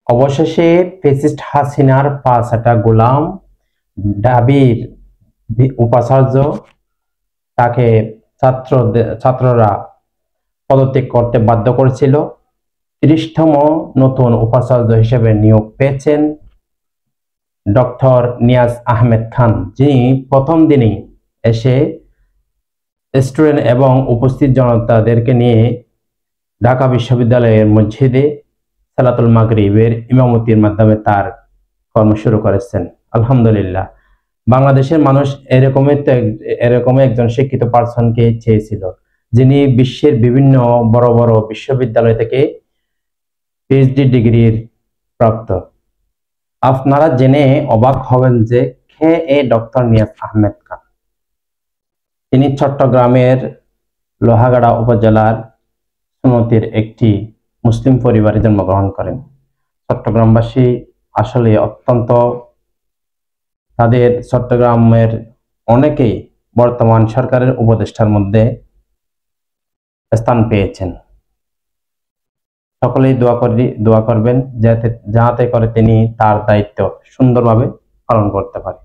অবশেষে ফ্যাসিস্ট হাসিনার ৫ গোলাম ঢাবির উপাচার্য তাকে ছাত্ররা পদত্যাগ করতে বাধ্য করেছিল। ৩০তম নতুন উপাচার্য হিসেবে নিয়োগ পেয়েছেন ডক্টর নিয়াজ আহমেদ খান, যিনি প্রথম দিনেই এসে স্টুডেন্ট এবং উপস্থিত জনতাদেরকে নিয়ে ঢাকা বিশ্ববিদ্যালয়ের মসজিদে সালাতুল মাগরিবের ইমামতির মাধ্যমে তার কর্ম শুরু করেছেন। আলহামদুলিল্লাহ, বাংলাদেশের মানুষ এরকম একজন শিক্ষিত পার্সনকে চেয়েছিল, যিনি বিশ্বের বিভিন্ন বড় বড় বিশ্ববিদ্যালয় থেকে পিএইচডি ডিগ্রির প্রাপ্ত। আপনারা জেনে অবাক হবেন যে কে এই ডক্টর নিয়াজ আহমেদ খান। তিনি চট্টগ্রামের লোহাগাড়া উপজেলার সুন্নতির একটি মুসলিম পরিবারে জন্মগ্রহণ করেন। চট্টগ্রামবাসী আসলে অত্যন্ত, তাদের চট্টগ্রামের অনেকেই বর্তমান সরকারের উপদেষ্টার মধ্যে স্থান পেয়েছেন। সকলেই দোয়া করবেন যাতে করে তিনি তার দায়িত্ব সুন্দরভাবে পালন করতে পারে।